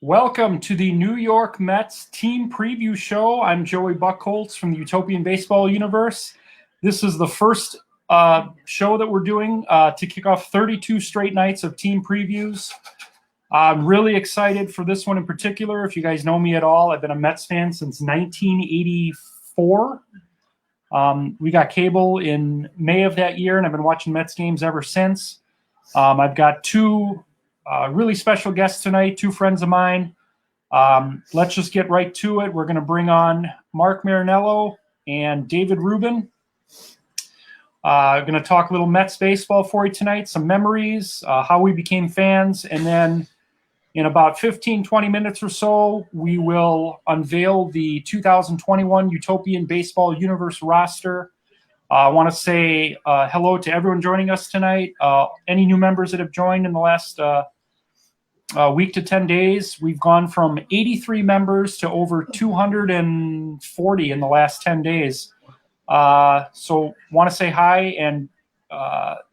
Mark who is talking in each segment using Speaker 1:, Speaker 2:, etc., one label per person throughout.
Speaker 1: Welcome to the New York Mets team preview show. I'm Joey Buckholtz from the Utopian baseball universe. This is the first show that we're doing to kick off 32 straight nights of team previews. I'm really excited for this one in particular. If you guys know me at all, I've been a Mets fan since 1984. We got cable in May of that year, and I've been watching Mets games ever since. I've got two really special guests tonight, two friends of mine. Let's just get right to it. We're going to bring on Mariniello and David Rubin. Going to talk a little Mets baseball for you tonight, some memories, how we became fans, and then in about 15, 20 minutes or so, we will unveil the 2021 Utopian Baseball Universe roster. I want to say hello to everyone joining us tonight. Any new members that have joined in the last week to 10 days. We've gone from 83 members to over 240 in the last 10 days. So want to say hi and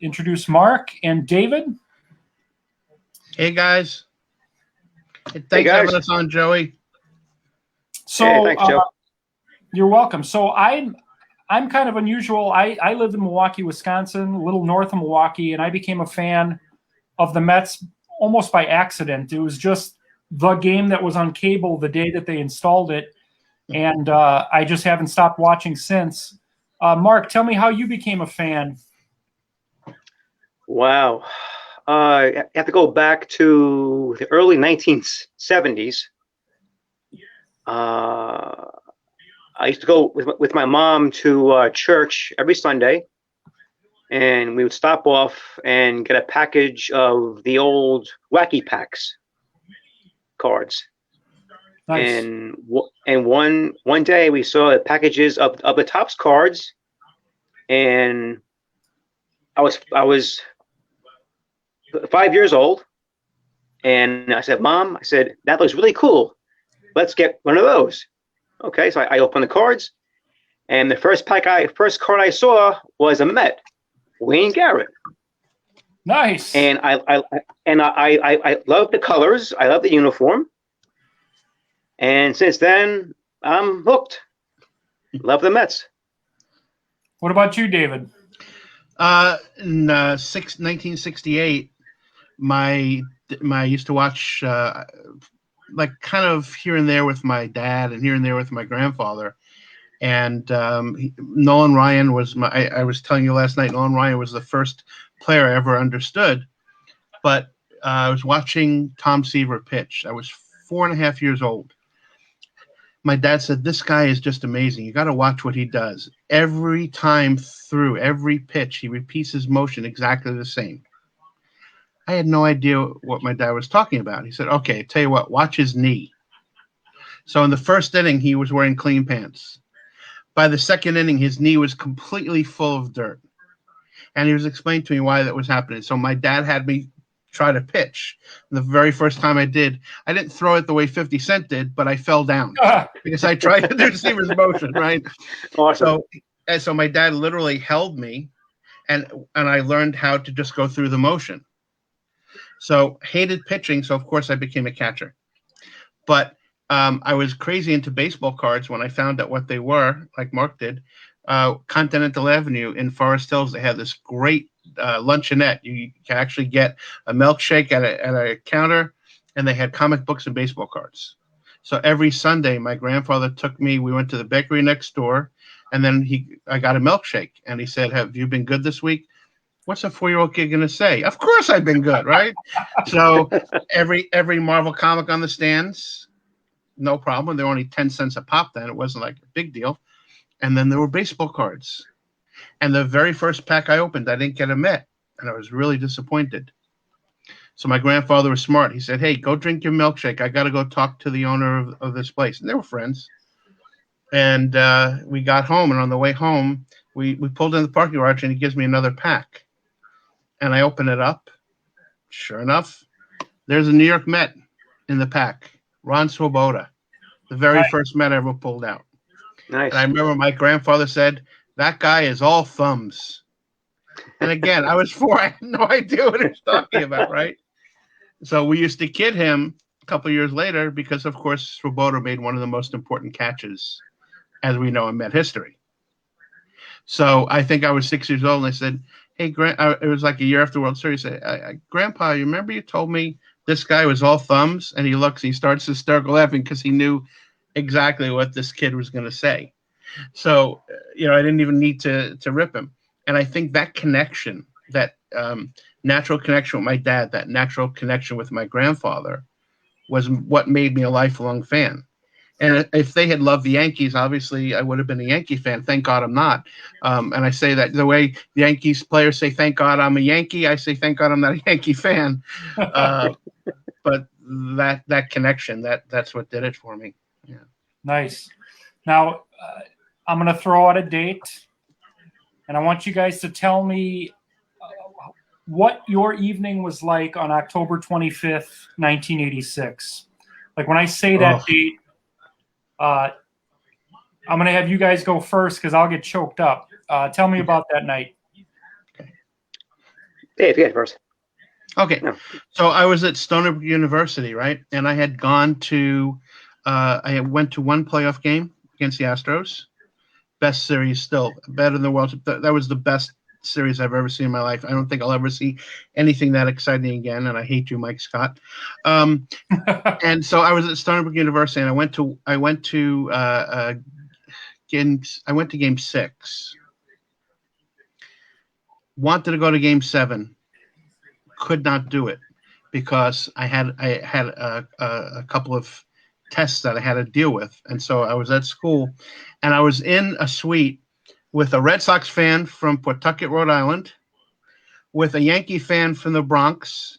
Speaker 1: introduce Mark and David.
Speaker 2: Hey, guys. Thanks for having us on, Joey.
Speaker 1: So
Speaker 3: thanks, Joe.
Speaker 1: You're welcome. So I'm kind of unusual. I live in Milwaukee, Wisconsin, a little north of Milwaukee, and I became a fan of the Mets almost by accident. It was just the game that was on cable the day that they installed it, and I just haven't stopped watching since. Mark, tell me how you became a fan.
Speaker 3: Wow. I have to go back to the early 1970s. I used to go with my mom to church every Sunday, and we would stop off and get a package of the old Wacky Packs cards.
Speaker 1: Nice.
Speaker 3: And one day we saw the packages of the Topps cards, and I was 5 years old, and I said, "Mom," I said, "that looks really cool. Let's get one of those." Okay, so I opened the cards, and the first card I saw was a Met, Wayne Garrett.
Speaker 1: Nice.
Speaker 3: And I love the colors. I love the uniform. And since then, I'm hooked. Love the Mets.
Speaker 1: What about you, David?
Speaker 2: In 1968, I used to watch like kind of here and there with my dad and here and there with my grandfather. And Nolan Ryan was I was telling you last night, Nolan Ryan was the first player I ever understood. But I was watching Tom Seaver pitch. I was 4.5 years old. My dad said, "This guy is just amazing. You got to watch what he does. Every time through, every pitch, he repeats his motion exactly the same." I had no idea what my dad was talking about. He said, "Okay, tell you what, watch his knee." So in the first inning, he was wearing clean pants. By the second inning, his knee was completely full of dirt. And he was explaining to me why that was happening. So my dad had me try to pitch. The very first time I didn't throw it the way 50 Cent did, but I fell down because I tried to do Seaver's motion, right?
Speaker 3: Awesome.
Speaker 2: So my dad literally held me, and I learned how to just go through the motion. So hated pitching, so of course I became a catcher. But I was crazy into baseball cards when I found out what they were, like Mark did. Continental Avenue in Forest Hills, they had this great luncheonette. You can actually get a milkshake at a counter, and they had comic books and baseball cards. So every Sunday, my grandfather took me. We went to the bakery next door, and then I got a milkshake, and he said, "Have you been good this week?" What's a 4-year-old kid going to say? Of course I've been good, right? So every Marvel comic on the stands, no problem. They were only 10 cents a pop then. It wasn't like a big deal. And then there were baseball cards. And the very first pack I opened, I didn't get a Met, and I was really disappointed. So my grandfather was smart. He said, "Hey, go drink your milkshake. I got to go talk to the owner of this place." And they were friends. And we got home, and on the way home, we pulled in the parking garage, and he gives me another pack. And I open it up. Sure enough, there's a New York Met in the pack. Ron Swoboda, the very first Met I ever pulled out.
Speaker 3: Nice.
Speaker 2: And I remember my grandfather said, "That guy is all thumbs." And again, I was 4. I had no idea what he was talking about, right? So we used to kid him couple of years later because, of course, Swoboda made one of the most important catches, as we know, in Met history. So I think I was 6 years old, and I said, hey, it was like a year after World Series. I said, Grandpa, you remember you told me this guy was all thumbs? And he looks, he starts hysterical laughing because he knew exactly what this kid was going to say. So, I didn't even need to rip him. And I think that connection, that natural connection with my dad, that natural connection with my grandfather was what made me a lifelong fan. And if they had loved the Yankees, obviously I would have been a Yankee fan. Thank God I'm not. And I say that the way the Yankees players say, thank God I'm a Yankee, I say, thank God I'm not a Yankee fan. But that connection, that's what did it for me. Yeah.
Speaker 1: Nice. Now, I'm going to throw out a date, and I want you guys to tell me what your evening was like on October 25th, 1986. Like when I say that date, I'm going to have you guys go first because I'll get choked up. Tell me about that night.
Speaker 3: Okay. Dave, you get first.
Speaker 2: Okay. No. So I was at Stony Brook University, right? And I had gone to I went to one playoff game against the Astros. Best series still. Better than the World. That was the best series I've ever seen in my life. I don't think I'll ever see anything that exciting again, and I hate you, Mike Scott. And so I was at Stony Brook University, and I went to Game 6. Wanted to go to Game 7, could not do it because I had a couple of tests that I had to deal with, and so I was at school, and I was in a suite with a Red Sox fan from Pawtucket, Rhode Island, with a Yankee fan from the Bronx,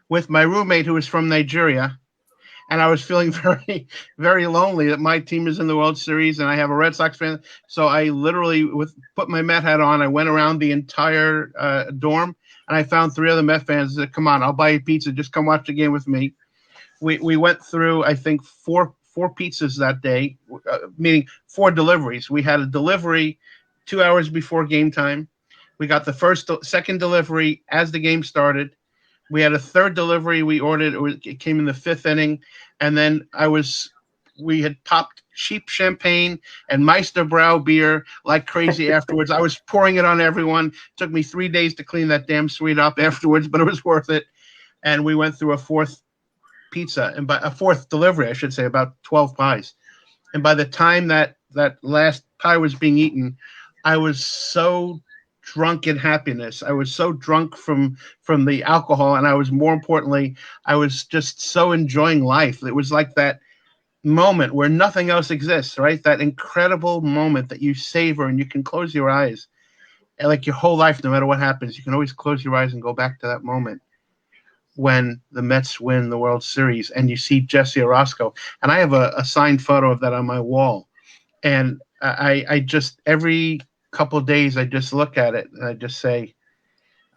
Speaker 2: with my roommate who was from Nigeria, and I was feeling very, very lonely that my team is in the World Series and I have a Red Sox fan. So I literally put my Met hat on. I went around the entire dorm, and I found 3 other Met fans that said, come on, I'll buy you pizza. Just come watch the game with me. We went through, I think, four pizzas that day, meaning 4 deliveries. We had a delivery 2 hours before game time. We got the second delivery as the game started. We had a third delivery we ordered. It came in the 5th inning. And then we had popped cheap champagne and Meisterbrau beer like crazy afterwards. I was pouring it on everyone. It took me 3 days to clean that damn suite up afterwards, but it was worth it. And we went through a 4th pizza, and by a 4th delivery, I should say, about 12 pies. And by the time that last pie was being eaten, I was so drunk in happiness. I was so drunk from the alcohol, and I was, more importantly, I was just so enjoying life. It was like that moment where nothing else exists, right? That incredible moment that you savor, and you can close your eyes. And like your whole life, no matter what happens, you can always close your eyes and go back to that moment when the Mets win the World Series and you see Jesse Orosco. And I have a signed photo of that on my wall. And I just, every couple of days, I just look at it and I just say,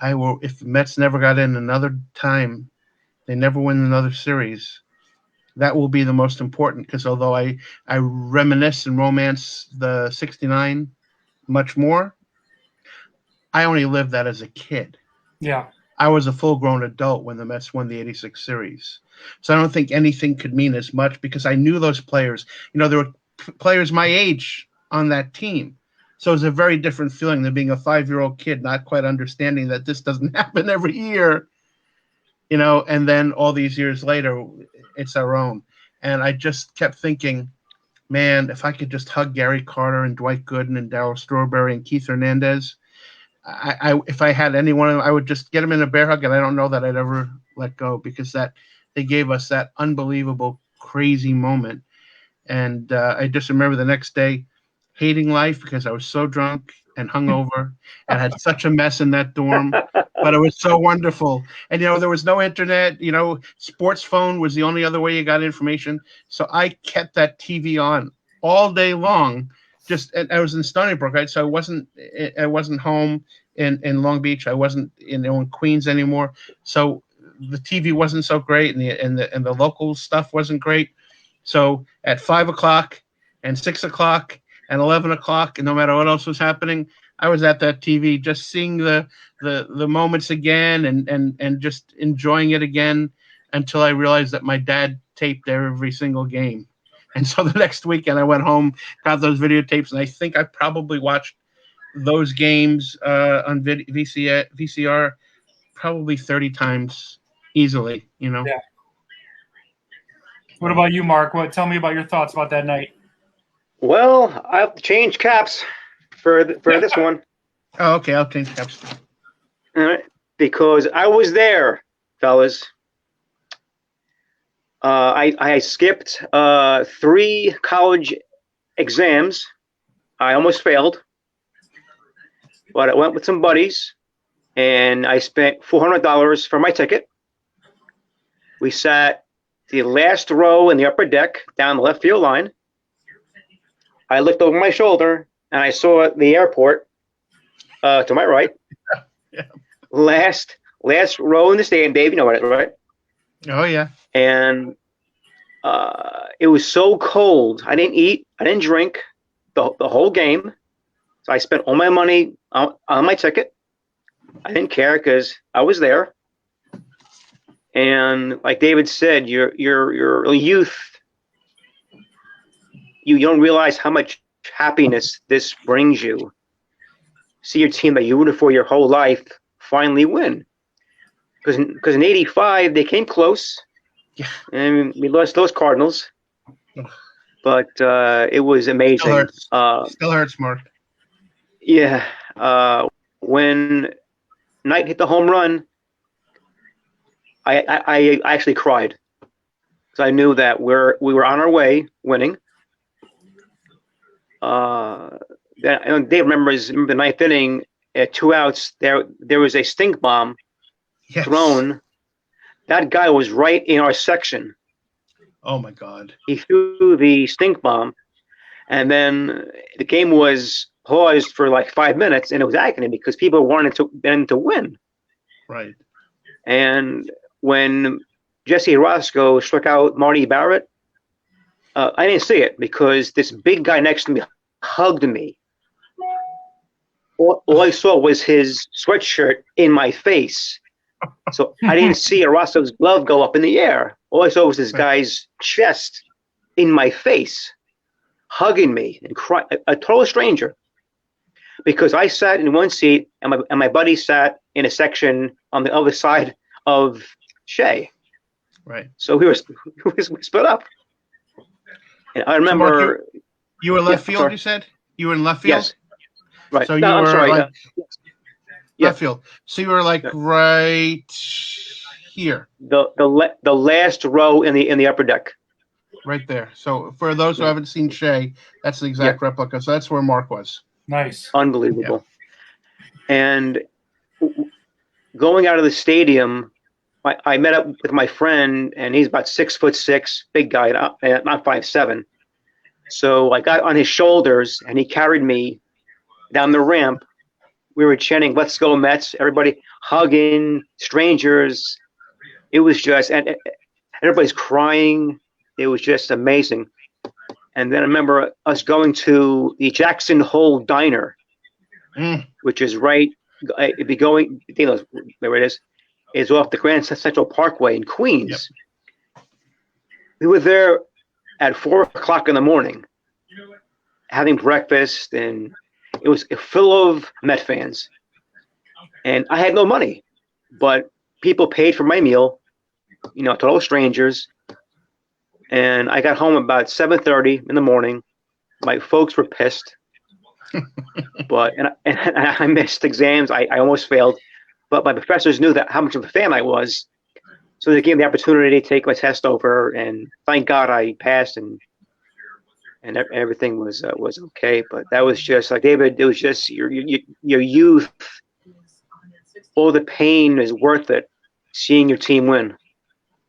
Speaker 2: if the Mets never got in another time, they never win another series, that will be the most important. Because although I reminisce and romance the 69 much more, I only lived that as a kid.
Speaker 1: Yeah.
Speaker 2: I was a full-grown adult when the Mets won the 86 series. So I don't think anything could mean as much because I knew those players. There were players my age on that team. So it was a very different feeling than being a 5-year-old kid, not quite understanding that this doesn't happen every year, and then all these years later, it's our own. And I just kept thinking, man, if I could just hug Gary Carter and Dwight Gooden and Darryl Strawberry and Keith Hernandez, if I had any one of them, I would just get them in a bear hug, and I don't know that I'd ever let go because they gave us that unbelievable, crazy moment. And I just remember the next day hating life because I was so drunk and hungover and had such a mess in that dorm, but it was so wonderful. And, there was no internet, sports phone was the only other way you got information. So I kept that TV on all day long. I was in Stony Brook, right? So I wasn't home in Long Beach. I wasn't in Queens anymore. So the TV wasn't so great, and the local stuff wasn't great. So at 5 o'clock and 6 o'clock and 11 o'clock, and no matter what else was happening, I was at that TV just seeing the moments again and just enjoying it again. until I realized that my dad taped every single game. And so the next weekend I went home, got those videotapes, and I think I probably watched those games on VCR probably 30 times easily, you know.
Speaker 1: Yeah. What about you, Mark? Tell me about your thoughts about that night.
Speaker 3: Well, I have to change caps for this one.
Speaker 2: Oh, okay, I'll change caps.
Speaker 3: All right, because I was there, fellas. I skipped 3 college exams. I almost failed, but I went with some buddies, and I spent $400 for my ticket. We sat the last row in the upper deck down the left field line. I looked over my shoulder, and I saw the airport to my right.
Speaker 2: Yeah.
Speaker 3: Last row in the stadium, Dave, you know what, right?
Speaker 2: Oh, yeah.
Speaker 3: And it was so cold. I didn't eat. I didn't drink the whole game. So I spent all my money on my ticket. I didn't care because I was there. And like David said, your youth, you don't realize how much happiness this brings you. See your team that you rooted for your whole life finally win. Because in '85 they came close,
Speaker 2: Yeah.
Speaker 3: and we lost those Cardinals. But it was amazing.
Speaker 2: Still hurts, Mark.
Speaker 3: Yeah. When Knight hit the home run, I actually cried. So I knew that we were on our way winning. Dave remember the ninth inning at 2 outs. There was a stink bomb thrown. That guy was right in our section.
Speaker 2: Oh my God!
Speaker 3: He threw the stink bomb, and then the game was paused for like 5 minutes, and it was agony because people wanted to win.
Speaker 2: Right.
Speaker 3: And when Jesse Roscoe struck out Marty Barrett, I didn't see it because this big guy next to me hugged me. All I saw was his sweatshirt in my face. So I didn't see Roscoe's glove go up in the air. All I saw was this guy's chest in my face, hugging me and crying, a total stranger. Because I sat in one seat and my buddy sat in a section on the other side of Shea.
Speaker 2: Right.
Speaker 3: So we split up. And I remember.
Speaker 2: So Mark, you were left field, you said? You were in left field?
Speaker 3: Yes. Right.
Speaker 2: So
Speaker 3: no,
Speaker 2: you
Speaker 3: I'm
Speaker 2: were
Speaker 3: sorry.
Speaker 2: left field. So you were like right here.
Speaker 3: The last row in the upper deck.
Speaker 2: Right there. So for those who haven't seen Shea, that's the exact replica. So that's where Mark was.
Speaker 1: Nice.
Speaker 3: Unbelievable. Yeah. And going out of the stadium, I met up with my friend, and he's about 6'6", big guy, not 5'7". So I got on his shoulders, and he carried me down the ramp. We were chanting, "Let's go Mets!" Everybody hugging, strangers. It was just, and everybody's crying. It was just amazing. And then I remember us going to the Jackson Hole Diner, which is right. If you're going, you know where it is. It's off the Grand Central Parkway in Queens. Yep. We were there at 4 o'clock in the morning, having breakfast, and it was full of Met fans. And I had no money, but people paid for my meal, total strangers. And I got home about 7:30 in the morning. My folks were pissed, but I missed exams. I almost failed, but my professors knew that how much of a fan I was, so they gave me the opportunity to take my test over. And thank God I passed, and everything was okay. But that was just like David. It was just your youth. All the pain is worth it. Seeing your team win,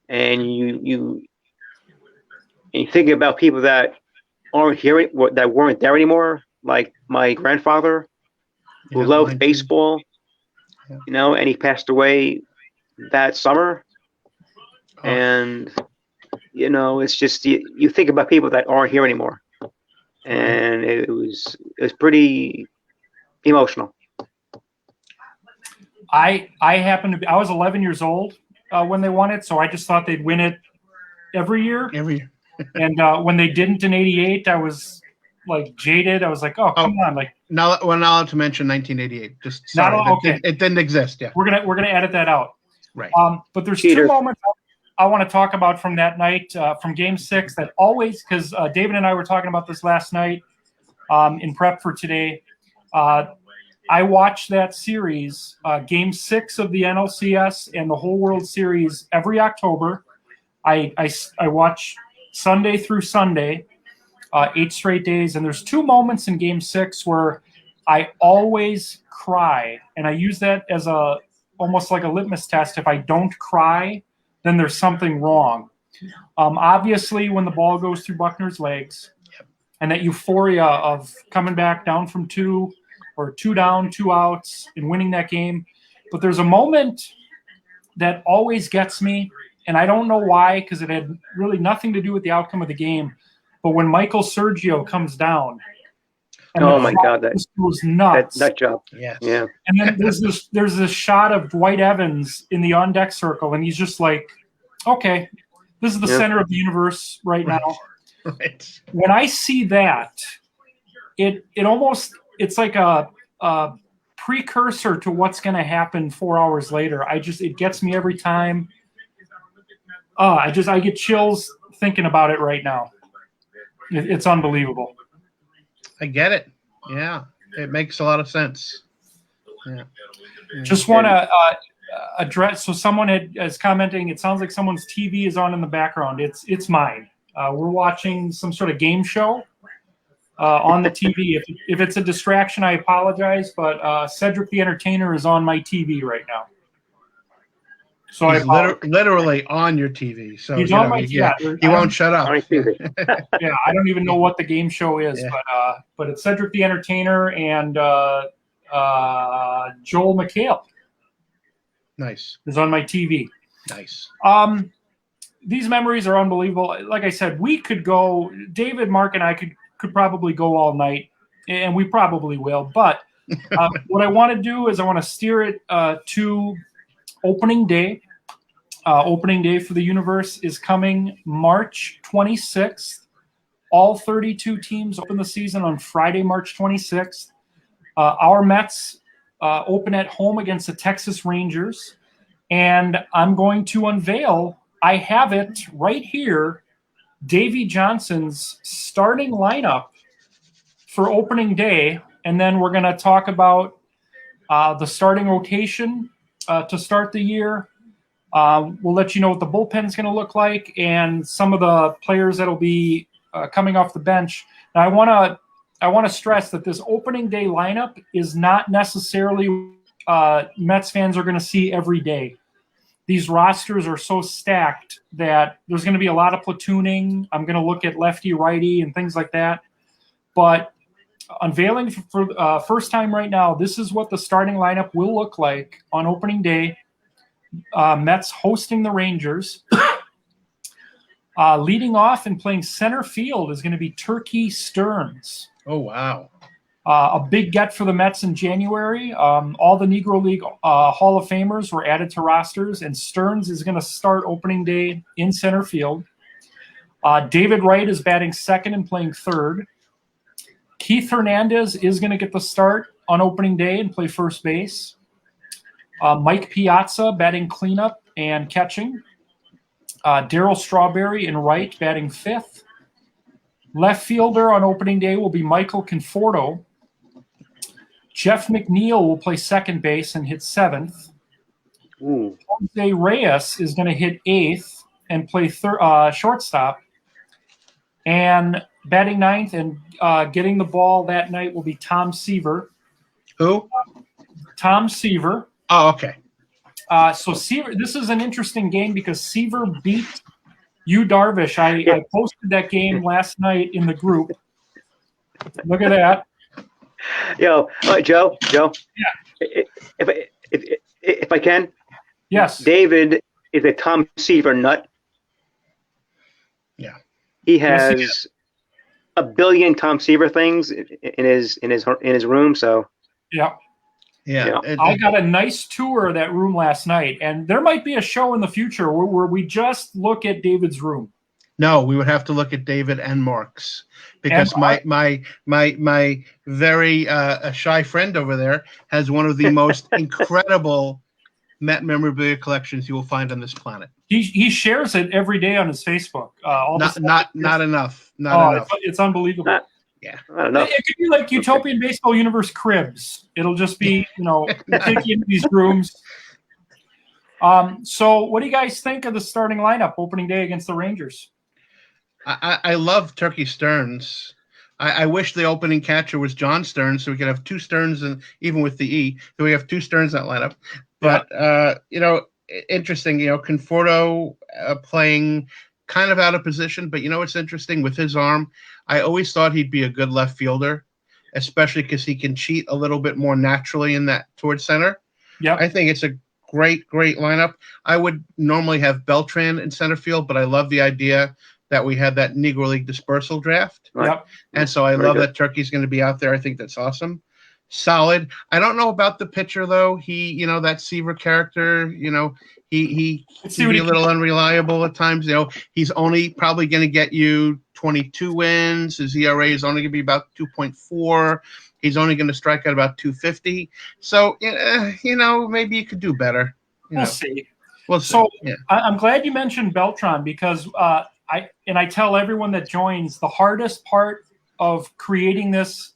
Speaker 3: and you think about people that aren't here, that weren't there anymore, like my grandfather, who loved baseball, and he passed away that summer. Oh. And it's just you think about people that aren't here anymore, and it was pretty emotional.
Speaker 1: I happened to be. I was 11 years old, when they won it, so I just thought they'd win it every year.
Speaker 2: Every year.
Speaker 1: And when they didn't in '88, I was like jaded. I was like, oh, come on, like
Speaker 2: Now we're not allowed to mention 1988. Just sorry,
Speaker 1: okay.
Speaker 2: It didn't exist. Yeah,
Speaker 1: we're gonna edit that out.
Speaker 2: right.
Speaker 1: But there's
Speaker 3: Cheaters.
Speaker 1: 2 moments I want to talk about from that night, from Game 6, that always, because David and I were talking about this last night in prep for today. I watch that series, Game 6 of the NLCS and the whole World Series every October. I watch Sunday through Sunday, 8 straight days, and there's 2 moments in Game 6 where I always cry, and I use that as almost like a litmus test. If I don't cry, then there's something wrong. Obviously, when the ball goes through Buckner's legs, and that euphoria of coming back down from 2 or 2 down, 2 outs, and winning that game. But there's a moment that always gets me, and I don't know why, because it had really nothing to do with the outcome of the game. But when Michael Sergio comes down, and
Speaker 3: Oh my God, that
Speaker 1: goes nuts.
Speaker 3: nut job.
Speaker 2: Yes.
Speaker 3: Yeah.
Speaker 1: And then there's this shot of Dwight Evans in the on deck circle, and he's just like, okay, this is the center of the universe right now.
Speaker 2: Right.
Speaker 1: When I see that, it almost, it's like a precursor to what's going to happen 4 hours later. It gets me every time. I get chills thinking about it right now. It's unbelievable.
Speaker 2: I get it. Yeah, it makes a lot of sense. Yeah.
Speaker 1: Just want to address. So someone is commenting. It sounds like someone's TV is on in the background. It's mine. We're watching some sort of game show on the TV. If it's a distraction, I apologize. But Cedric the Entertainer is on my TV right now. So
Speaker 2: He's literally on your TV. So
Speaker 1: he's on my
Speaker 2: he won't shut up.
Speaker 1: Yeah, I don't even know what the game show is, but it's Cedric the Entertainer and Joel McHale.
Speaker 2: Nice.
Speaker 1: Is on my TV.
Speaker 2: Nice.
Speaker 1: These memories are unbelievable. Like I said, we could go. David, Mark, and I could probably go all night, and we probably will. But what I want to do is I want to steer it to opening day. Opening day for the universe is coming March 26th. All 32 teams open the season on Friday, March 26th. Our Mets open at home against the Texas Rangers. And I'm going to unveil, I have it right here, Davey Johnson's starting lineup for opening day. And then we're going to talk about the starting rotation to start the year. We'll let you know what the bullpen is going to look like and some of the players that will be coming off the bench. Now, I want to stress that this opening day lineup is not necessarily Mets fans are going to see every day. These rosters are so stacked that there's going to be a lot of platooning. I'm going to look at lefty, righty, and things like that. But unveiling for first time right now, this is what the starting lineup will look like on opening day. Mets hosting the Rangers. Leading off and playing center field is going to be Turkey Stearns.
Speaker 2: Oh, wow.
Speaker 1: A big get for the Mets in January. All the Negro League Hall of Famers were added to rosters, and Stearns is going to start opening day in center field. David Wright is batting second and playing third. Keith Hernandez is going to get the start on opening day and play first base. Mike Piazza batting cleanup and catching. Darryl Strawberry in right batting fifth. Left fielder on opening day will be Michael Conforto. Jeff McNeil will play second base and hit seventh. Jose Reyes is going to hit eighth and play shortstop. And batting ninth and getting the ball that night will be Tom Seaver.
Speaker 2: Who?
Speaker 1: Tom Seaver.
Speaker 2: Oh, okay.
Speaker 1: So Seaver, this is an interesting game because Seaver beat Yu Darvish. I posted that game last night in the group. Look at that.
Speaker 3: Yo, Joe.
Speaker 1: Yeah.
Speaker 3: If I can.
Speaker 1: Yes.
Speaker 3: David is a Tom Seaver nut.
Speaker 2: Yeah.
Speaker 3: He has a billion Tom Seaver things in his room. So.
Speaker 1: Yeah.
Speaker 2: Yeah.
Speaker 3: Yeah.
Speaker 1: I got a nice tour of that room last night, and there might be a show in the future where we just look at David's room.
Speaker 2: No, we would have to look at David and Mark's, because
Speaker 1: And
Speaker 2: my very shy friend over there has one of the most incredible Met memorabilia collections you will find on this planet.
Speaker 1: He shares it every day on his Facebook.
Speaker 2: Not enough.
Speaker 1: It's unbelievable.
Speaker 2: Yeah.
Speaker 3: I don't know.
Speaker 1: It could be like Utopian Baseball Universe cribs. It'll just be, take you into these rooms. So what do you guys think of the starting lineup opening day against the Rangers?
Speaker 2: I love Turkey Stearns. I wish the opening catcher was John Stearns, so we could have two Stearns, and even with the E, so we have two Stearns in that lineup. But interesting. Conforto playing kind of out of position, but it's interesting with his arm. I always thought he'd be a good left fielder, especially because he can cheat a little bit more naturally in that towards center.
Speaker 1: Yeah,
Speaker 2: I think it's a great lineup. I would normally have Beltran in center field, but I love the idea that we had that Negro League dispersal draft.
Speaker 1: Yep.
Speaker 2: And so I
Speaker 3: Very
Speaker 2: love
Speaker 3: good.
Speaker 2: that Turkey's going to be out there. I think that's awesome. Solid. I don't know about the pitcher, though. He, that Seaver character, he can be a little unreliable at times. He's only probably going to get you 22 wins. His ERA is only going to be about 2.4. He's only going to strike out about 250. So, maybe you could do better.
Speaker 1: We'll see.
Speaker 2: We'll see.
Speaker 1: So
Speaker 2: Yeah.
Speaker 1: I'm glad you mentioned Beltran, because I tell everyone that joins, the hardest part of creating this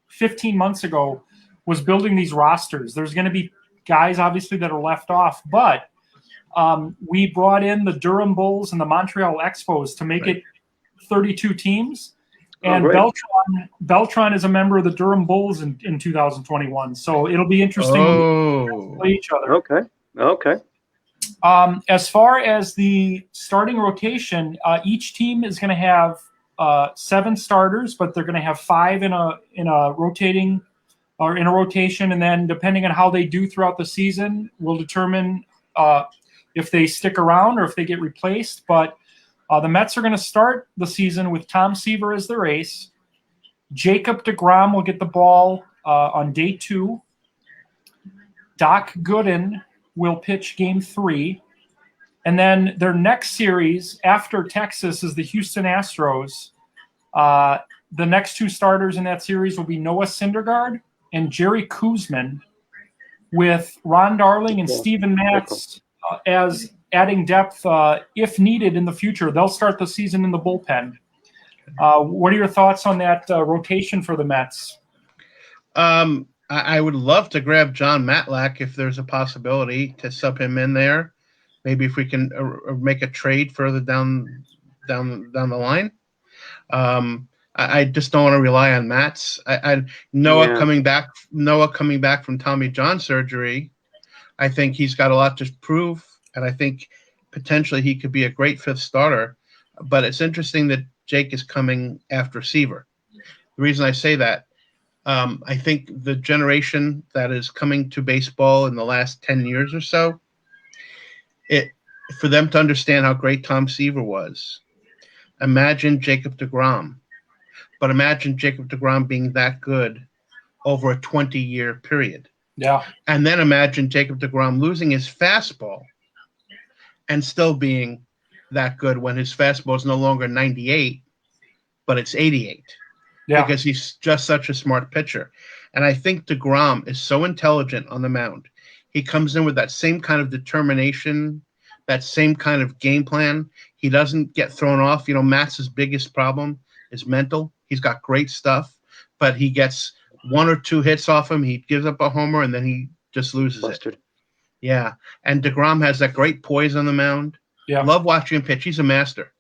Speaker 1: 15 months ago was building these rosters. There's going to be guys, obviously, that are left off, but we brought in the Durham Bulls and the Montreal Expos to make it 32 teams. And Beltran is a member of the Durham Bulls in 2021. So it'll be interesting to play each other.
Speaker 3: Okay.
Speaker 1: As far as the starting rotation, each team is going to have 7 starters, but they're going to have 5 in a rotation, and then depending on how they do throughout the season, will determine if they stick around or if they get replaced. But the Mets are going to start the season with Tom Seaver as their ace. Jacob deGrom will get the ball on day 2. Doc Gooden will pitch game 3. And then their next series after Texas is the Houston Astros. The next 2 starters in that series will be Noah Syndergaard and Jerry Koosman, with Ron Darling and Steven Matz as adding depth if needed in the future. They'll start the season in the bullpen. What are your thoughts on that rotation for the Mets?
Speaker 2: I would love to grab John Matlack if there's a possibility to sub him in there. Maybe if we can make a trade further down the line. I just don't want to rely on Matz. Noah coming back from Tommy John surgery. I think he's got a lot to prove, and I think potentially he could be a great 5th starter. But it's interesting that Jake is coming after Seaver. The reason I say that, I think the generation that is coming to baseball in the last 10 years or so, for them to understand how great Tom Seaver was, imagine Jacob deGrom. But imagine Jacob deGrom being that good over a 20-year period.
Speaker 1: Yeah.
Speaker 2: And then imagine Jacob deGrom losing his fastball and still being that good when his fastball is no longer 98, but it's 88.
Speaker 1: Yeah.
Speaker 2: Because he's just such a smart pitcher. And I think deGrom is so intelligent on the mound. He comes in with that same kind of determination, that same kind of game plan. He doesn't get thrown off. Matt's biggest problem is mental. He's got great stuff, but he gets 1 or 2 hits off him. He gives up a homer, and then he just loses it. Yeah. And deGrom has that great poise on the mound.
Speaker 1: Yeah.
Speaker 2: Love watching him pitch. He's a master.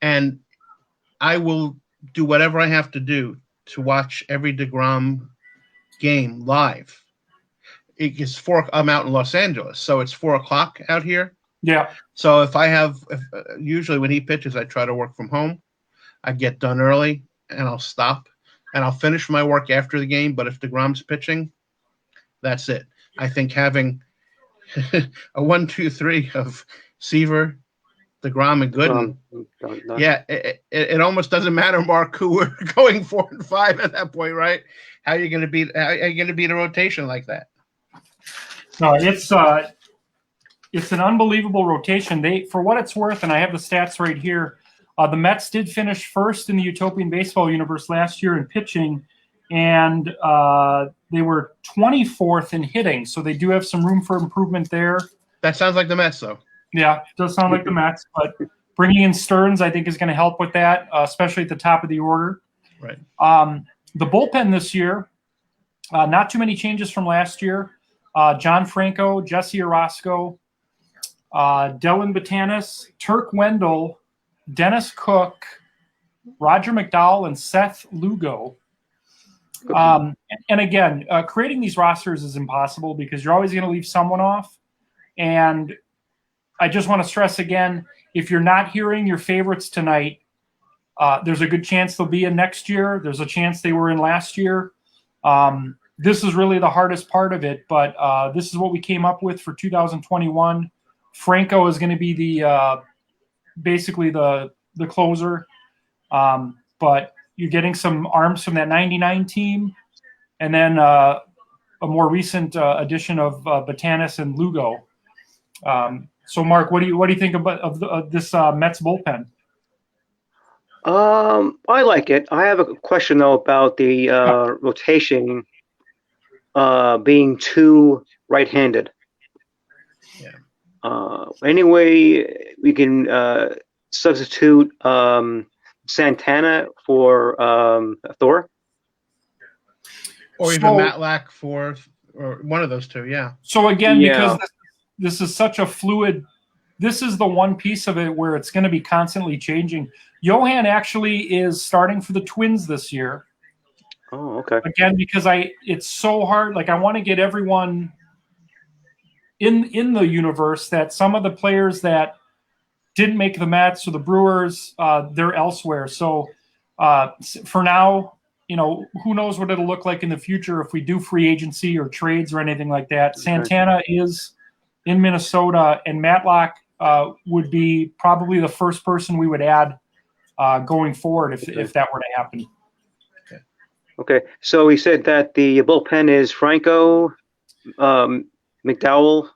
Speaker 2: And I will do whatever I have to do to watch every deGrom game live. I'm out in Los Angeles, so it's 4:00 out here.
Speaker 1: Yeah.
Speaker 2: So usually when he pitches, I try to work from home. I get done early, and I'll stop, and I'll finish my work after the game. But if deGrom's pitching, that's it. I think having a 1, 2, 3 of Seaver, DeGrom and Gooden.
Speaker 3: No.
Speaker 2: Yeah, it almost doesn't matter, Mark, who we're going 4 and 5 at that point, right? How are you going to beat a rotation like that?
Speaker 1: No, it's an unbelievable rotation. For what it's worth, and I have the stats right here, the Mets did finish first in the Utopian baseball universe last year in pitching, and they were 24th in hitting. So they do have some room for improvement there.
Speaker 2: That sounds like the Mets, though.
Speaker 1: Yeah, it does sound like the Mets, but bringing in Stearns, I think, is going to help with that, especially at the top of the order.
Speaker 2: Right.
Speaker 1: The bullpen this year, not too many changes from last year. John Franco, Jesse Orozco, Dylan Batanis, Turk Wendell, Dennis Cook, Roger McDowell, and Seth Lugo. And again, creating these rosters is impossible because you're always going to leave someone off. And I just want to stress again, if you're not hearing your favorites tonight, there's a good chance they'll be in next year. There's a chance they were in last year. This is really the hardest part of it, but this is what we came up with for 2021. Franco is going to be the basically the closer, but you're getting some arms from that 99 team, and then a more recent addition of Batanis and Lugo. So, Mark, what do you think of this Mets bullpen?
Speaker 3: I like it. I have a question though about the rotation being too right-handed.
Speaker 2: Yeah.
Speaker 3: Anyway, we can substitute Santana for Thor,
Speaker 2: or even Matlack for, or one of those two. Yeah.
Speaker 1: So again, because this is such a fluid. This is the one piece of it where it's going to be constantly changing. Johan actually is starting for the Twins this year.
Speaker 3: Oh, okay.
Speaker 1: Again, because it's so hard. Like I want to get everyone in the universe that some of the players that didn't make the Mets or the Brewers, they're elsewhere. So for now, who knows what it'll look like in the future if we do free agency or trades or anything like that. Okay. Santana is in Minnesota, and Matlock would be probably the first person we would add going forward if that were to happen.
Speaker 3: Okay, so we said that the bullpen is Franco, McDowell.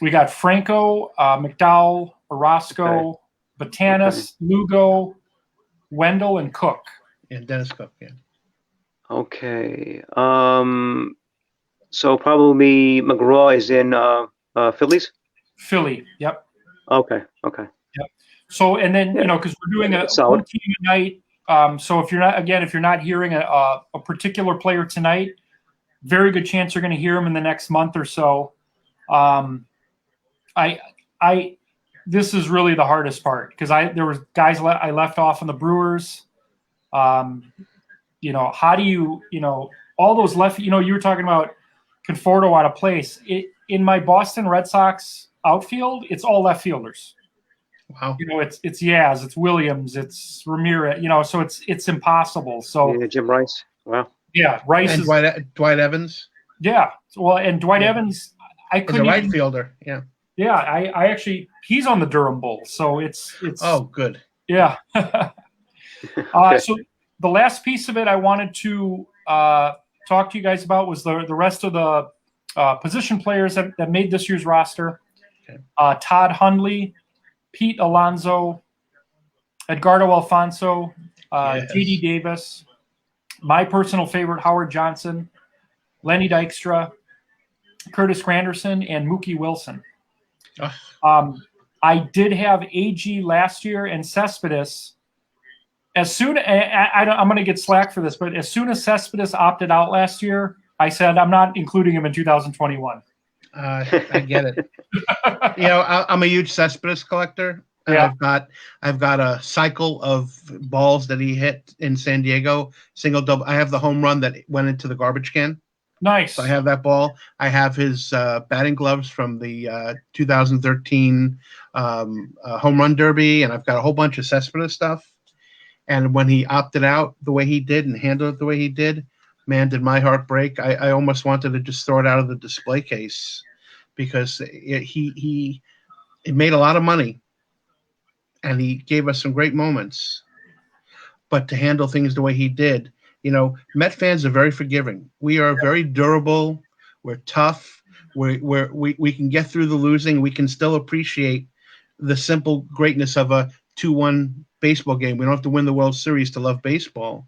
Speaker 1: We got Franco, McDowell, Orozco, Batanis, Lugo, Wendell, and Cook.
Speaker 2: And Dennis Cook, yeah.
Speaker 3: Okay. So probably McGraw is in Phillies?
Speaker 1: Philly, yep.
Speaker 3: Okay.
Speaker 1: Yep. So, and then, because we're doing a one team a night, so if you're not hearing a particular player tonight, very good chance you're going to hear him in the next month or so. This is really the hardest part because there was guys I left off on the Brewers. How do you, all those left, you were talking about Conforto out of place. In my Boston Red Sox outfield, it's all left fielders.
Speaker 2: Wow.
Speaker 1: It's Yaz, it's Williams, it's Ramirez, so it's impossible. So
Speaker 3: Jim Rice. Wow.
Speaker 1: Yeah, Rice
Speaker 2: and Dwight Evans.
Speaker 1: Yeah. Well, and Dwight Evans, I couldn't.
Speaker 2: He's a right fielder. Yeah.
Speaker 1: Yeah, I actually he's on the Durham Bulls, so it's.
Speaker 2: Oh, good.
Speaker 1: Yeah. So the last piece of it I wanted to talk to you guys about was the rest of the position players that made this year's roster.
Speaker 2: Okay.
Speaker 1: Todd Hundley, Pete Alonso, Edgardo Alfonso, J.D. Davis, my personal favorite, Howard Johnson, Lenny Dykstra, Curtis Granderson, and Mookie Wilson. I did have AG last year and Cespedes. I'm going to get slack for this, but as soon as Cespedes opted out last year, I said I'm not including him in 2021.
Speaker 2: I get it. I'm a huge Cespedes collector. And
Speaker 1: yeah.
Speaker 2: I've got a cycle of balls that he hit in San Diego, single, double. I have the home run that went into the garbage can.
Speaker 1: Nice.
Speaker 2: So I have that ball. I have his batting gloves from the 2013 home run derby, and I've got a whole bunch of Cespedes stuff. And when he opted out the way he did and handled it the way he did, man, did my heart break. I almost wanted to just throw it out of the display case because he made a lot of money. and he gave us some great moments. But to handle things the way he did, Met fans are very forgiving. We are very durable. We're tough. We can get through the losing. We can still appreciate the simple greatness of a 2-1 baseball game. We don't have to win the World Series to love baseball,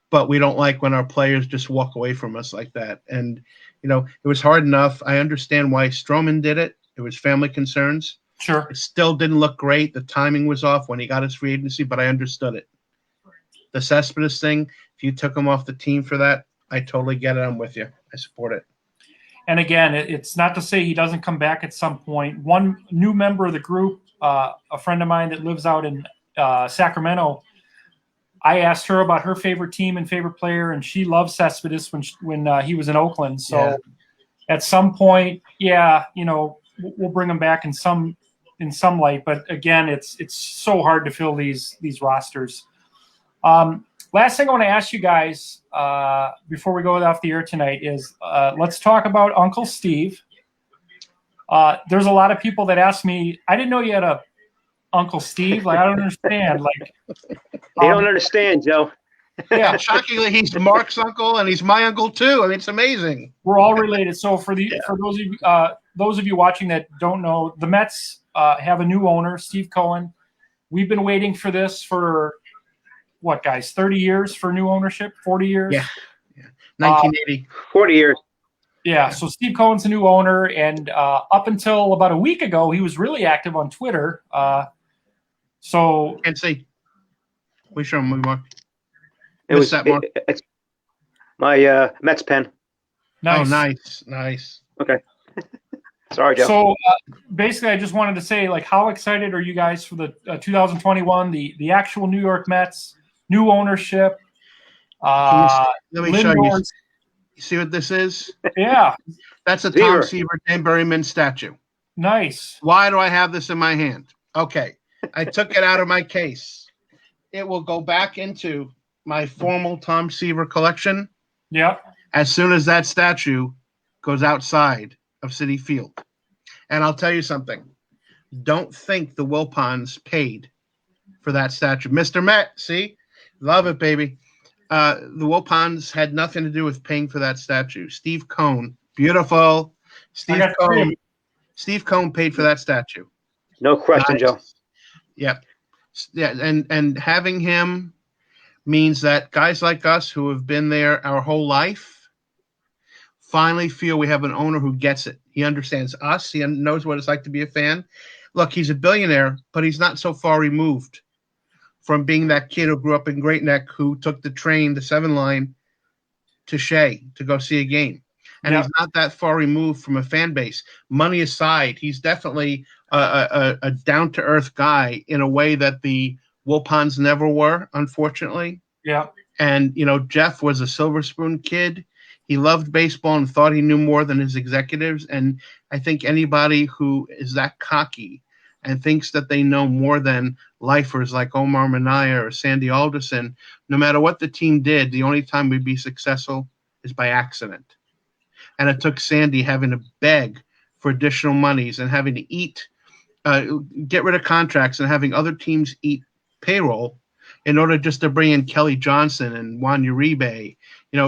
Speaker 2: but we don't like when our players just walk away from us like that. And, it was hard enough. I understand why Stroman did it. It was family concerns.
Speaker 1: Sure.
Speaker 2: It still didn't look great. The timing was off when he got his free agency, but I understood it. The Cespedes thing, if you took him off the team for that, I totally get it. I'm with you. I support it.
Speaker 1: And again, it's not to say he doesn't come back at some point. One new member of the group, a friend of mine that lives out in Sacramento, I asked her about her favorite team and favorite player, and she loves Cespedes when he was in Oakland. So at some point, we'll bring him back in some light. But again, it's so hard to fill these rosters. Last thing I want to ask you guys before we go off the air tonight is let's talk about Uncle Steve. There's a lot of people that ask me, I didn't know you had a Uncle Steve. Like, I don't understand. Like,
Speaker 3: they don't understand, Joe.
Speaker 2: Yeah, shockingly, he's Mark's uncle and he's my uncle too. I mean, it's amazing.
Speaker 1: We're all related. So for those of you watching that don't know, the Mets have a new owner, Steve Cohen. We've been waiting for this for what, guys? 30 years for new ownership? 40 years?
Speaker 2: Yeah. 1980.
Speaker 3: 40 years.
Speaker 1: Yeah. So Steve Cohen's the new owner, and up until about a week ago, he was really active on Twitter.
Speaker 2: Can't see. We show him, Mark.
Speaker 3: It's my Mets pen.
Speaker 1: Nice.
Speaker 2: Oh, nice.
Speaker 3: Okay. Sorry, Joe.
Speaker 1: So basically, I just wanted to say, like, how excited are you guys for the 2021, the actual New York Mets, new ownership?
Speaker 2: Let me show you.
Speaker 1: Lindor's-
Speaker 2: You see what this is?
Speaker 1: Yeah.
Speaker 2: That's a Tom Seaver, Dan Berryman statue.
Speaker 1: Nice.
Speaker 2: Why do I have this in my hand? Okay. I took it out of my case. It will go back into my formal Tom Seaver collection.
Speaker 1: Yeah.
Speaker 2: As soon as that statue goes outside of Citi Field. And I'll tell you something. Don't think the Wilpons paid for that statue. Mr. Met, see? Love it, baby. The Wilpons had nothing to do with paying for that statue. Steve Cohen. Beautiful. Steve Cohen paid for that statue.
Speaker 3: No question, Joe.
Speaker 2: Yep. Yeah, and having him means that guys like us who have been there our whole life finally feel we have an owner who gets it. He understands us. He knows what it's like to be a fan. Look, he's a billionaire, but he's not so far removed from being that kid who grew up in Great Neck who took the train, the 7 line, to Shea to go see a game. And he's not that far removed from a fan base. Money aside, he's definitely a down-to-earth guy in a way that the Wilpons never were, unfortunately.
Speaker 1: Yeah.
Speaker 2: And, Jeff was a Silver Spoon kid. He loved baseball and thought he knew more than his executives. And I think anybody who is that cocky and thinks that they know more than lifers like Omar Minaya or Sandy Alderson, no matter what the team did, the only time we'd be successful is by accident. And it took Sandy having to beg for additional monies and having to get rid of contracts and having other teams eat payroll in order just to bring in Kelly Johnson and Juan Uribe.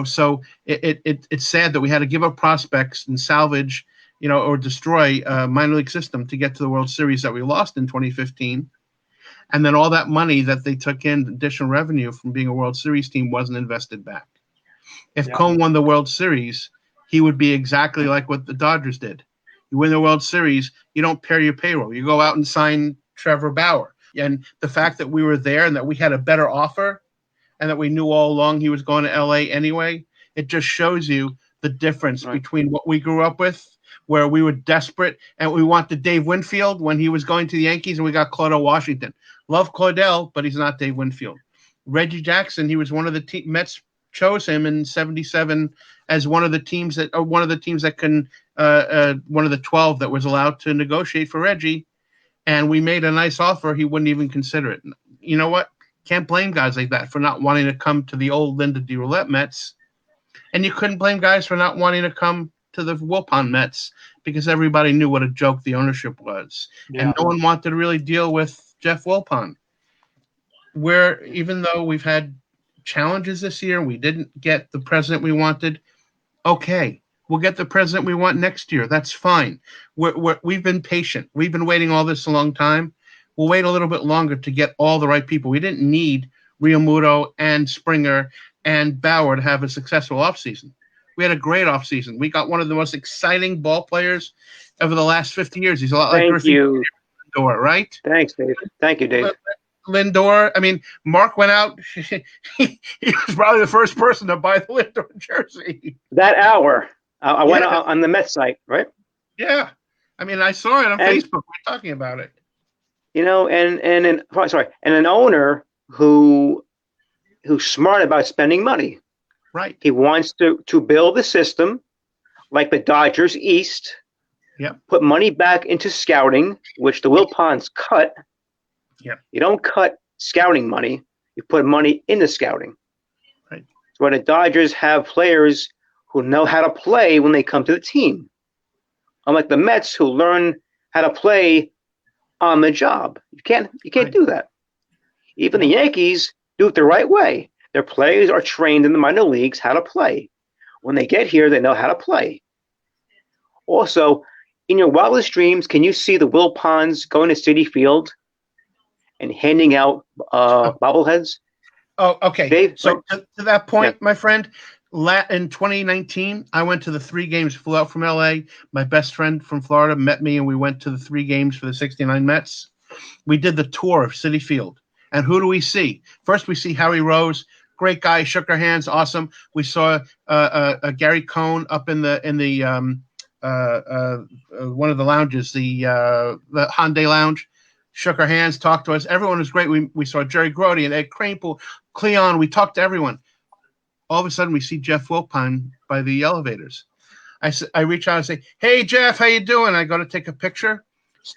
Speaker 2: So it's sad that we had to give up prospects and salvage, or destroy a minor league system to get to the World Series that we lost in 2015. And then all that money that they took in, additional revenue from being a World Series team, wasn't invested back. If Cohen won the World Series, he would be exactly like what the Dodgers did. You win the World Series, you don't pay your payroll. You go out and sign Trevor Bauer. And the fact that we were there and that we had a better offer and that we knew all along he was going to L.A. anyway, it just shows you the difference between what we grew up with, where we were desperate and we wanted Dave Winfield when he was going to the Yankees, and we got Claudel Washington. Love Claudel, but he's not Dave Winfield. Reggie Jackson, he was one of the Mets chose him in '77 as one of the teams that one of the 12 that was allowed to negotiate for Reggie. And we made a nice offer. He wouldn't even consider it. You know what? Can't blame guys like that for not wanting to come to the old Linda DeRoulette Mets. And you couldn't blame guys for not wanting to come to the Wilpon Mets because everybody knew what a joke the ownership was. Yeah. And no one wanted to really deal with Jeff Wilpon, where even though we've had challenges this year, we didn't get the president we wanted. Okay, we'll get the president we want next year. That's fine. We've been patient. We've been waiting all this a long time. We'll wait a little bit longer to get all the right people. We didn't need Realmuto and Springer and Bauer to have a successful offseason. We had a great offseason. We got one of the most exciting ball players over the last 50 years. He's a lot like
Speaker 3: Thank you.
Speaker 2: Lindor, right?
Speaker 3: Thanks, Dave. Thank you, Dave.
Speaker 2: Lindor. I mean, Mark went out. He was probably the first person to buy the Lindor jersey.
Speaker 3: That hour, I went on the Mets site, right?
Speaker 2: Yeah. I mean, I saw it on Facebook. We're talking about it.
Speaker 3: You know, and an owner who's smart about spending money.
Speaker 2: Right.
Speaker 3: He wants to build a system like the Dodgers East.
Speaker 2: Yep.
Speaker 3: Put money back into scouting, which the Wilpons cut.
Speaker 2: Yep.
Speaker 3: You don't cut scouting money. You put money into scouting.
Speaker 2: Right.
Speaker 3: So the Dodgers have players who know how to play when they come to the team. Unlike the Mets, who learn how to play on the job. You can't do that. Even the Yankees do it the right way. Their players are trained in the minor leagues how to play. When they get here, they know how to play. Also, in your wildest dreams, can you see the Wilpons going to Citi Field and handing out bobbleheads?
Speaker 2: Oh, okay.
Speaker 3: Dave,
Speaker 2: so to that point, my friend, in 2019, I went to the 3 games, flew out from LA. My best friend from Florida met me, and we went to the 3 games for the 69 Mets. We did the tour of Citi Field. And who do we see? First, we see Harry Rose. Great guy, shook our hands, awesome. We saw Gary Cohn up in the one of the lounges, the Hyundai Lounge. Shook our hands, talked to us. Everyone was great. We saw Jerry Grody and Ed Kranepool, Cleon. We talked to everyone. All of a sudden, we see Jeff Wilpon by the elevators. I reach out and say, "Hey, Jeff, how you doing?" I go to take a picture.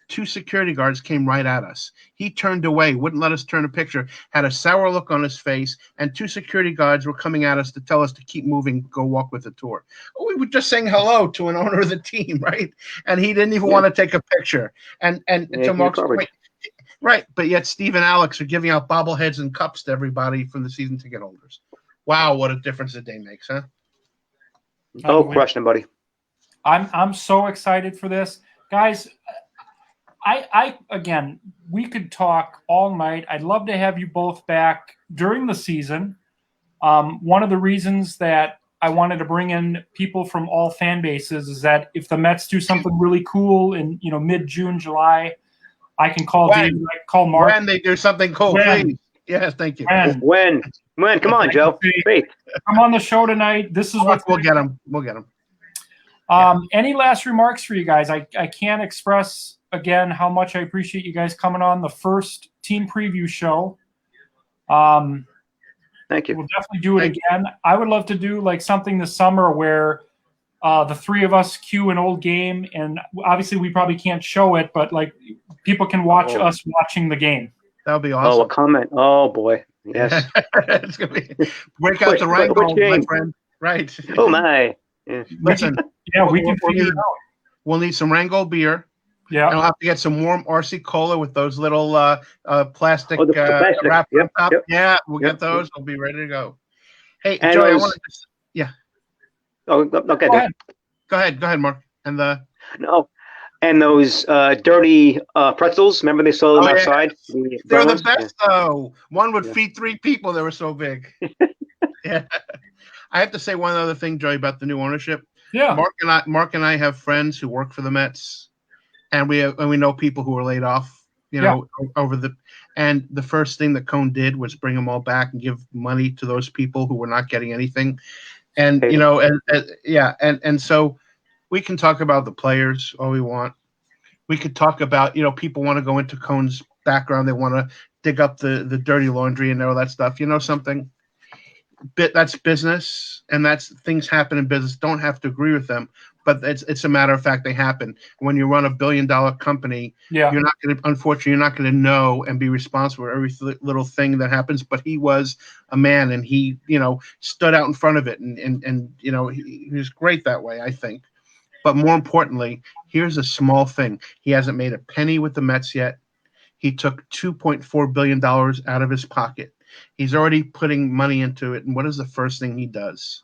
Speaker 2: 2 security guards came right at us. He turned away, wouldn't let us turn a picture, had a sour look on his face, and 2 security guards were coming at us to tell us to keep moving, go walk with the tour. We were just saying hello to an owner of the team, right? And he didn't even want to take a picture. And to Mark's point, right, but yet Steve and Alex are giving out bobbleheads and cups to everybody from the season ticket holders. Wow, what a difference a day makes, huh?
Speaker 3: Oh, question, buddy.
Speaker 1: I'm so excited for this. Guys, I again, we could talk all night. I'd love to have you both back during the season. One of the reasons that I wanted to bring in people from all fan bases is that if the Mets do something really cool in mid-June, July, I can call David, I can call Mark.
Speaker 2: When they do something cool, please. Yes, thank you.
Speaker 3: When? Come on, Joe. Faith.
Speaker 1: Come on the show tonight. This is what
Speaker 2: we'll get them. We'll get them.
Speaker 1: Any last remarks for you guys? I can't express again how much I appreciate you guys coming on the first team preview show.
Speaker 3: Thank you.
Speaker 1: We'll definitely do it again. I would love to do like something this summer where the 3 of us cue an old game, and obviously we probably can't show it, but like people can watch us watching the game.
Speaker 2: That would be awesome.
Speaker 3: Oh, a comment. Oh boy. Yes.
Speaker 2: It's gonna be break out the Rango, my friend. Right.
Speaker 3: Oh my.
Speaker 2: Yeah. Listen.
Speaker 1: We can figure it out.
Speaker 2: We'll need some Rango beer.
Speaker 1: Yeah.
Speaker 2: And I'll have to get some warm RC Cola with those little plastic wrap
Speaker 3: yep.
Speaker 2: top.
Speaker 3: Yep.
Speaker 2: Yeah, we'll get those. We'll be ready to go. Hey,
Speaker 3: and
Speaker 2: Joey,
Speaker 3: those,
Speaker 2: I want to yeah.
Speaker 3: Oh, okay.
Speaker 2: Go ahead, Mark. And
Speaker 3: and those dirty pretzels. Remember they sold them outside?
Speaker 2: Yeah. They're the best, though. One would feed 3 people. They were so big. Yeah. I have to say one other thing, Joey, about the new ownership.
Speaker 1: Yeah.
Speaker 2: Mark and I have friends who work for the Mets, and we know people who were laid off. Over and the first thing that Cone did was bring them all back and give money to those people who were not getting anything. And and so we can talk about the players all we want. We could talk about people want to go into Cone's background. They want to dig up the dirty laundry and all that stuff. Something. That's business, and that's things happen in business. Don't have to agree with them, but it's a matter of fact they happen. When you run $1 billion company, you're not going to know and be responsible for every little thing that happens. But he was a man, and he stood out in front of it, and he was great that way, I think. But more importantly, here's a small thing: he hasn't made a penny with the Mets yet. he took $2.4 billion out of his pocket. He's already putting money into it. And what is the first thing he does?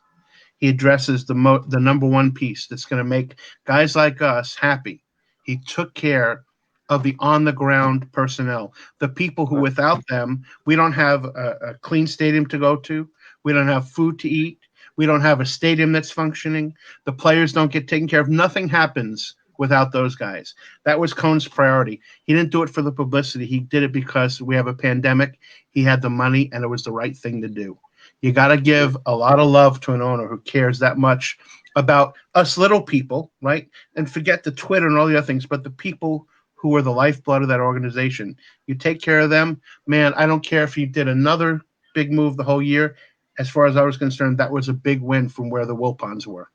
Speaker 2: He addresses the number one piece that's going to make guys like us happy. He took care of the on-the-ground personnel, the people who without them, we don't have a clean stadium to go to. We don't have food to eat. We don't have a stadium that's functioning. The players don't get taken care of. Nothing happens without those guys. That was Cohn's priority. He didn't do it for the publicity. He did it because we have a pandemic. He had the money, and it was the right thing to do. You got to give a lot of love to an owner who cares that much about us little people, right? And forget the Twitter and all the other things, but the people who are the lifeblood of that organization. You take care of them, man. I don't care if you did another big move the whole year. As far as I was concerned, that was a big win from where the Wilpons were.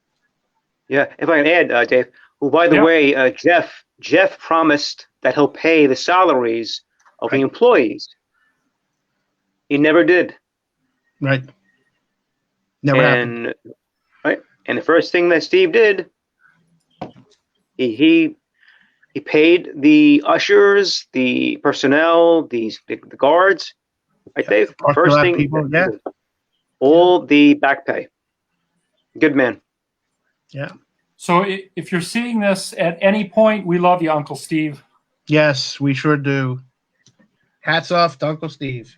Speaker 3: Yeah, if I can add, Dave, who, by the way, Jeff promised that he'll pay the salaries of the employees. He never did.
Speaker 2: Right. Never happened.
Speaker 3: Right. And the first thing that Steve did, he paid the ushers, the personnel, the guards. Right, Dave? First thing,
Speaker 2: people,
Speaker 3: all the back pay. Good man.
Speaker 2: Yeah.
Speaker 1: So if you're seeing this at any point, we love you, Uncle Steve.
Speaker 2: Yes, we sure do. Hats off to Uncle Steve.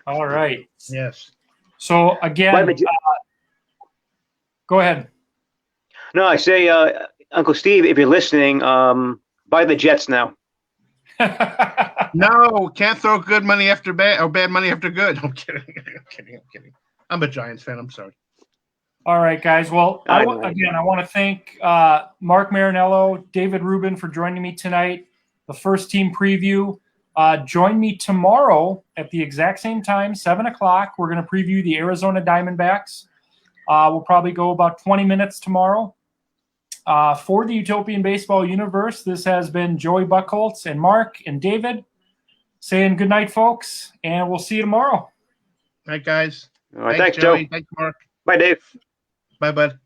Speaker 1: All right.
Speaker 2: Yes.
Speaker 1: So again, go ahead.
Speaker 3: No, I say, Uncle Steve, if you're listening, buy the Jets now.
Speaker 2: No, can't throw good money after bad or bad money after good. I'm kidding. I'm kidding. I'm a Giants fan. I'm sorry.
Speaker 1: All right, guys. Well, I want to thank Mark Mariniello, David Rubin for joining me tonight. The first team preview. Join me tomorrow at the exact same time, 7 o'clock. We're going to preview the Arizona Diamondbacks. We'll probably go about 20 minutes tomorrow. For the Utopian Baseball Universe, this has been Joey Buckholtz and Mark and David saying good night, folks, and we'll see you tomorrow.
Speaker 2: All right, guys.
Speaker 3: All right, thanks, Joey.
Speaker 2: Thanks, Mark.
Speaker 3: Bye, Dave.
Speaker 2: Bye, bud.